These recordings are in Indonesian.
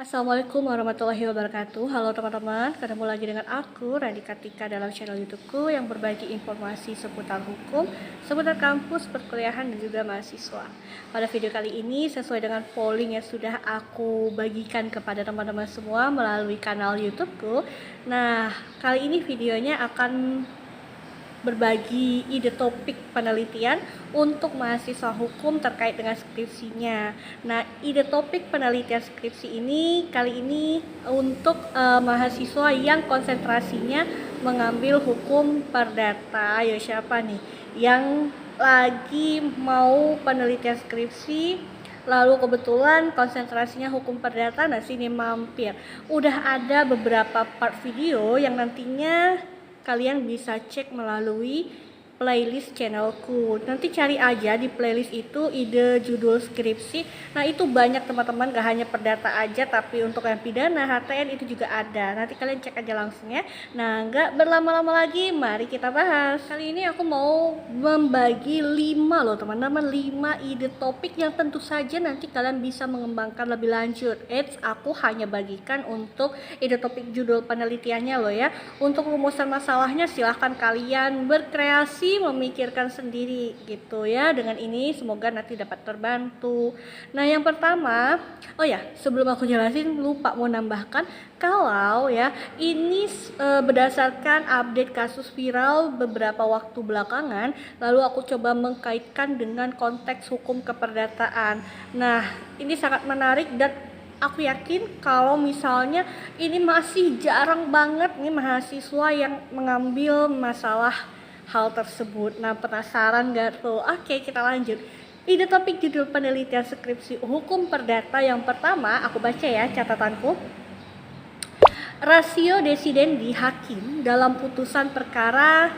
Assalamualaikum warahmatullahi wabarakatuh. Halo teman-teman, ketemu lagi dengan aku Radika Tika dalam channel YouTubeku yang berbagi informasi seputar hukum, seputar kampus, perkuliahan dan juga mahasiswa. Pada video kali ini sesuai dengan polling yang sudah aku bagikan kepada teman-teman semua melalui kanal YouTubeku. Nah, kali ini videonya akan berbagi ide topik penelitian untuk mahasiswa hukum terkait dengan skripsinya. Nah, ide topik penelitian skripsi ini kali ini untuk mahasiswa yang konsentrasinya mengambil hukum perdata. Ya, siapa nih yang lagi mau penelitian skripsi lalu kebetulan konsentrasinya hukum perdata? Nah, sini mampir. Udah ada beberapa part video yang nantinya kalian bisa cek melalui playlist channelku. Nanti cari aja di playlist itu ide judul skripsi. Nah, itu banyak teman-teman, gak hanya perdata aja, tapi untuk yang pidana, HTN itu juga ada. Nanti kalian cek aja langsung ya. Nah, gak berlama-lama lagi, mari kita bahas. Kali ini aku mau membagi 5 loh teman-teman, 5 ide topik yang tentu saja nanti kalian bisa mengembangkan lebih lanjut. Aku hanya bagikan untuk ide topik judul penelitiannya loh ya. Untuk rumusan masalahnya silahkan kalian berkreasi, memikirkan sendiri gitu ya. Dengan ini semoga nanti dapat terbantu. Nah, yang pertama, oh ya, sebelum aku jelasin lupa mau nambahkan kalau ya ini berdasarkan update kasus viral beberapa waktu belakangan, lalu aku coba mengkaitkan dengan konteks hukum keperdataan. Nah, ini sangat menarik dan aku yakin kalau misalnya ini masih jarang banget nih mahasiswa yang mengambil masalah hal tersebut. Nah, penasaran gak tuh? Oke, kita lanjut. Ide topik judul penelitian skripsi hukum perdata yang pertama, aku baca ya catatanku. Rasio desidendi hakim dalam putusan perkara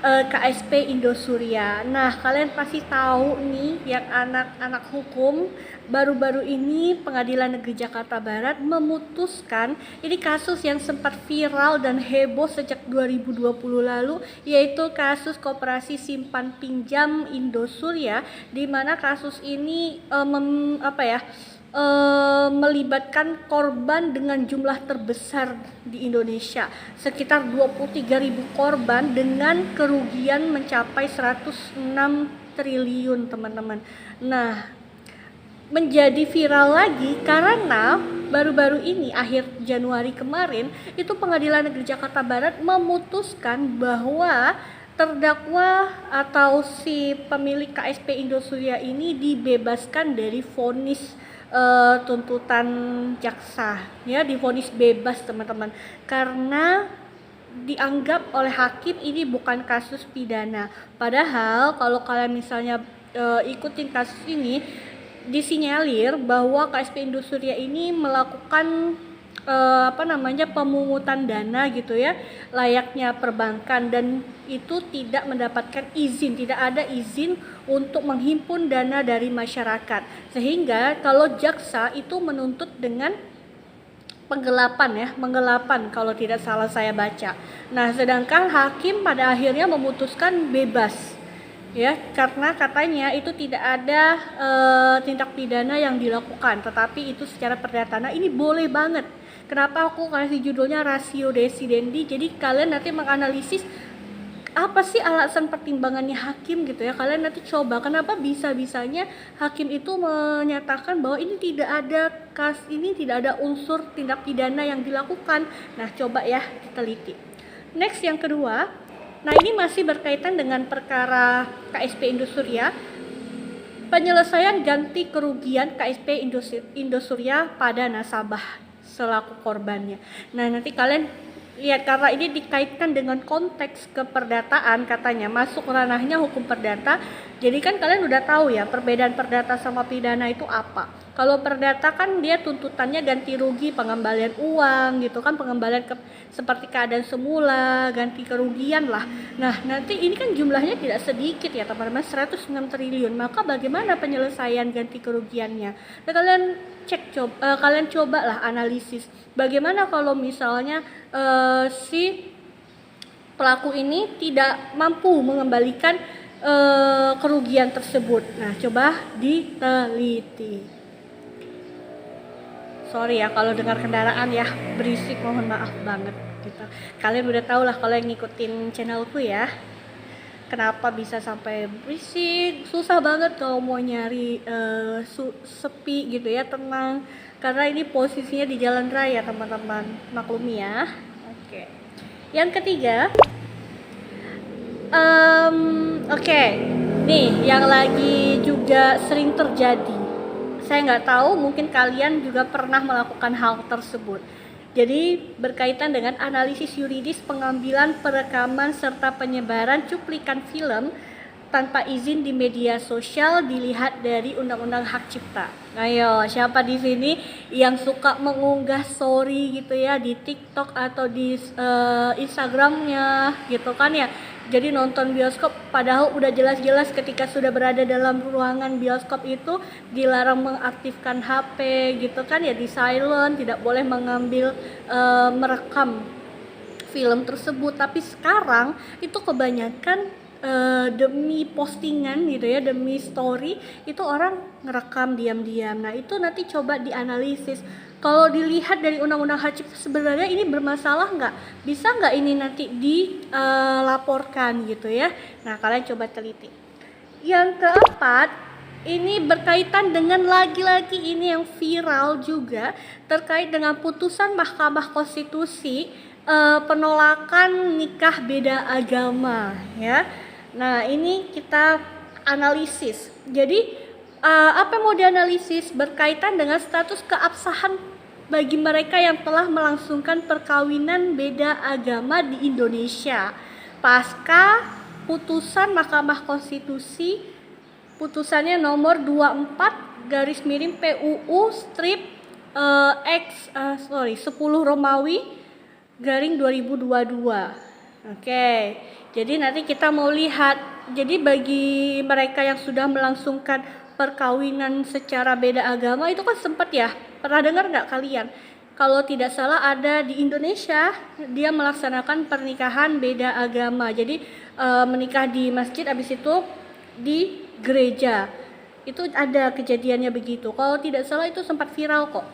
KSP Indosuria. Nah, kalian pasti tahu nih yang anak-anak hukum, baru-baru ini Pengadilan Negeri Jakarta Barat memutuskan ini kasus yang sempat viral dan heboh sejak 2020 lalu, yaitu kasus koperasi simpan pinjam Indosuria, di mana kasus ini melibatkan korban dengan jumlah terbesar di Indonesia, sekitar 23.000 korban dengan kerugian mencapai 106 triliun teman-teman. Nah, menjadi viral lagi karena baru-baru ini akhir Januari kemarin itu Pengadilan Negeri Jakarta Barat memutuskan bahwa terdakwa atau si pemilik KSP Indosuria ini dibebaskan dari vonis tuntutan jaksa ya, divonis bebas teman-teman, karena dianggap oleh hakim ini bukan kasus pidana. Padahal kalau kalian misalnya ikutin kasus ini, disinyalir bahwa KSP Indosuria ini melakukan pemungutan dana gitu ya, layaknya perbankan, dan itu tidak mendapatkan izin, tidak ada izin untuk menghimpun dana dari masyarakat, sehingga kalau jaksa itu menuntut dengan penggelapan kalau tidak salah saya baca. Nah, sedangkan hakim pada akhirnya memutuskan bebas ya, karena katanya itu tidak ada tindak pidana yang dilakukan, tetapi itu secara perdata. Nah, ini boleh banget. Kenapa aku kasih judulnya rasio desidendi? Jadi kalian nanti menganalisis apa sih alasan pertimbangannya hakim gitu ya. Kalian nanti coba kenapa bisa-bisanya hakim itu menyatakan bahwa ini tidak ada unsur tindak pidana yang dilakukan. Nah, coba ya diteliti. Next, yang kedua. Nah, ini masih berkaitan dengan perkara KSP Indosuria. Penyelesaian ganti kerugian KSP Indosuria pada nasabah selaku korbannya. Nah, nanti kalian lihat karena ini dikaitkan dengan konteks keperdataan, katanya masuk ranahnya hukum perdata. Jadi kan kalian udah tahu ya perbedaan perdata sama pidana itu apa. Kalau perdata kan dia tuntutannya ganti rugi, pengembalian uang gitu kan, pengembalian seperti keadaan semula, ganti kerugian lah. Nah, nanti ini kan jumlahnya tidak sedikit ya teman-teman, 106 triliun. Maka bagaimana penyelesaian ganti kerugiannya? Nah, kalian cobalah analisis. Bagaimana kalau misalnya si pelaku ini tidak mampu mengembalikan kerugian tersebut. Nah, coba diteliti. Sorry ya kalau dengar kendaraan ya berisik, mohon maaf banget gitu. Kalian udah tau lah kalau yang ngikutin channelku ya, kenapa bisa sampai berisik, susah banget kalau mau nyari sepi gitu ya, tenang, karena ini posisinya di jalan raya teman-teman, maklumi ya. Oke. Yang ketiga, oke, nih yang lagi juga sering terjadi, saya nggak tahu mungkin kalian juga pernah melakukan hal tersebut. Jadi berkaitan dengan analisis yuridis pengambilan, perekaman, serta penyebaran cuplikan film tanpa izin di media sosial dilihat dari Undang-Undang Hak Cipta. Ayo, siapa di sini yang suka mengunggah story gitu ya di TikTok atau di Instagramnya gitu kan ya. Jadi nonton bioskop padahal udah jelas-jelas ketika sudah berada dalam ruangan bioskop itu dilarang mengaktifkan HP gitu kan ya, di silent, tidak boleh mengambil merekam film tersebut. Tapi sekarang itu kebanyakan demi postingan gitu ya, demi story itu orang ngerekam diam-diam. Nah itu nanti coba dianalisis, kalau dilihat dari Undang-Undang Hak Cipta sebenarnya ini bermasalah nggak? Bisa nggak ini nanti dilaporkan gitu ya? Nah kalian coba teliti. Yang keempat, ini berkaitan dengan lagi-lagi ini yang viral juga terkait dengan putusan Mahkamah Konstitusi penolakan nikah beda agama ya. Nah ini kita analisis. Jadi apa yang mau dianalisis berkaitan dengan status keabsahan bagi mereka yang telah melangsungkan perkawinan beda agama di Indonesia pasca putusan Mahkamah Konstitusi, putusannya nomor 24 garis miring PUU strip 10 Romawi garing 2022. Oke, jadi nanti kita mau lihat, jadi bagi mereka yang sudah melangsungkan perkawinan secara beda agama itu kan sempat ya, pernah dengar nggak kalian? Kalau tidak salah ada di Indonesia dia melaksanakan pernikahan beda agama. Jadi menikah di masjid, habis itu di gereja. Itu ada kejadiannya begitu. Kalau tidak salah itu sempat viral kok.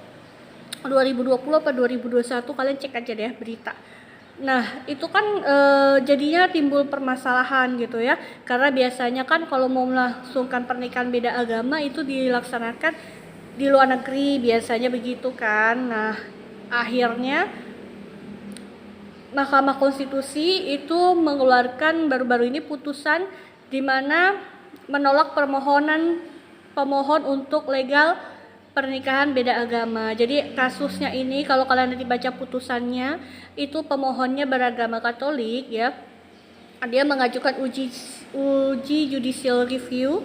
2020 atau 2021 kalian cek aja deh berita. Nah itu kan jadinya timbul permasalahan gitu ya, karena biasanya kan kalau mau melangsungkan pernikahan beda agama itu dilaksanakan di luar negeri biasanya begitu kan. Nah akhirnya Mahkamah Konstitusi itu mengeluarkan baru-baru ini putusan di mana menolak pemohon untuk legal pernikahan beda agama. Jadi kasusnya ini kalau kalian nanti baca putusannya itu pemohonnya beragama Katolik ya. Dia mengajukan uji judicial review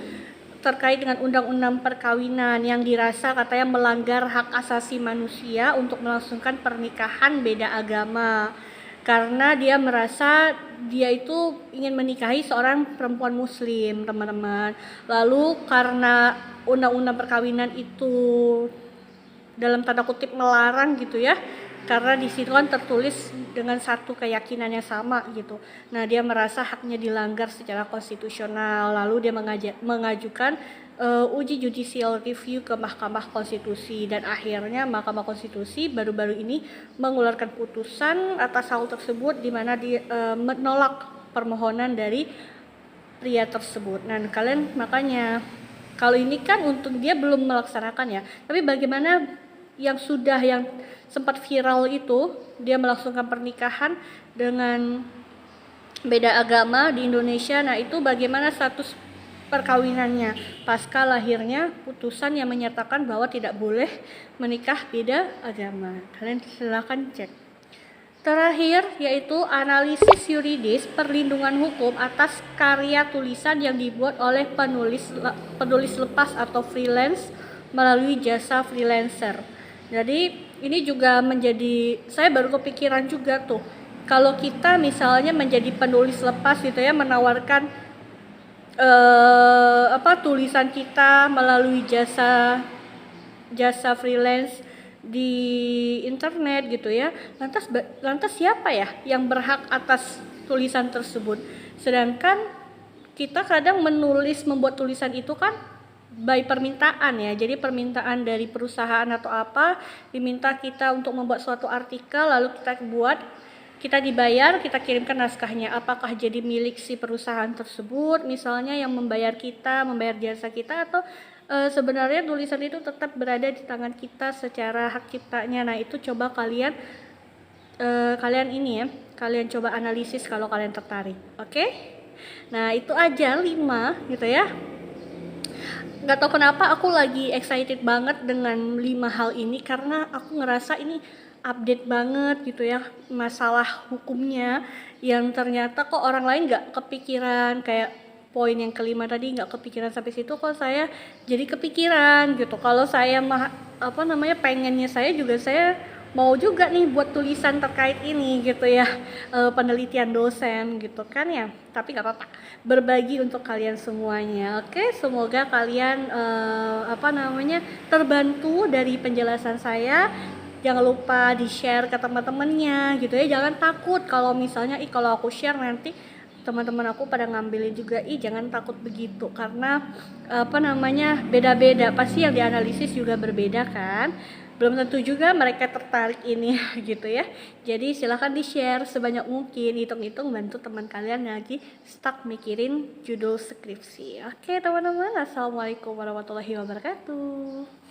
terkait dengan undang-undang perkawinan yang dirasa katanya melanggar hak asasi manusia untuk melangsungkan pernikahan beda agama. Karena dia merasa dia itu ingin menikahi seorang perempuan muslim, teman-teman. Lalu karena undang-undang perkawinan itu dalam tanda kutip melarang gitu ya, karena di situ kan tertulis dengan satu keyakinan yang sama gitu. Nah dia merasa haknya dilanggar secara konstitusional, lalu dia mengajukan uji judicial review ke Mahkamah Konstitusi, dan akhirnya Mahkamah Konstitusi baru-baru ini mengeluarkan putusan atas hal tersebut di mana dia menolak permohonan dari pria tersebut. Nah kalian makanya kalau ini kan untuk dia belum melaksanakan ya, tapi bagaimana yang sempat viral itu dia melangsungkan pernikahan dengan beda agama di Indonesia. Nah itu bagaimana status perkawinannya pasca lahirnya putusan yang menyatakan bahwa tidak boleh menikah beda agama. Kalian silakan cek. Terakhir yaitu analisis yuridis perlindungan hukum atas karya tulisan yang dibuat oleh penulis lepas atau freelance melalui jasa freelancer. Jadi ini juga menjadi, saya baru kepikiran juga tuh, kalau kita misalnya menjadi penulis lepas gitu ya, menawarkan tulisan kita melalui jasa freelance di internet gitu ya, lantas siapa ya yang berhak atas tulisan tersebut? Sedangkan kita kadang membuat tulisan itu kan by permintaan ya. Jadi permintaan dari perusahaan atau apa diminta kita untuk membuat suatu artikel, lalu kita buat, kita dibayar, kita kirimkan naskahnya. Apakah jadi milik si perusahaan tersebut misalnya yang membayar kita, membayar jasa kita, atau sebenarnya tulisan itu tetap berada di tangan kita secara hak ciptanya. Nah itu coba kalian ini ya, kalian coba analisis kalau kalian tertarik. Oke? Nah itu aja 5 gitu ya. Nggak tahu kenapa aku lagi excited banget dengan 5 hal ini, karena aku ngerasa ini update banget gitu ya, masalah hukumnya yang ternyata kok orang lain nggak kepikiran. Kayak poin yang kelima tadi nggak kepikiran sampai situ, kok saya jadi kepikiran gitu. Kalau saya pengennya saya juga, saya mau juga nih buat tulisan terkait ini gitu ya, penelitian dosen gitu kan ya. Tapi nggak apa-apa, berbagi untuk kalian semuanya. Oke, semoga kalian terbantu dari penjelasan saya. Jangan lupa di share ke teman-temannya gitu ya. Jangan takut kalau misalnya kalau aku share nanti teman-teman aku pada ngambilin juga. Jangan takut begitu, karena beda-beda, pasti yang dianalisis juga berbeda kan. Belum tentu juga mereka tertarik ini gitu ya. Jadi silahkan di share sebanyak mungkin, hitung-hitung bantu teman kalian lagi stuck mikirin judul skripsi. Oke teman-teman, assalamualaikum warahmatullahi wabarakatuh.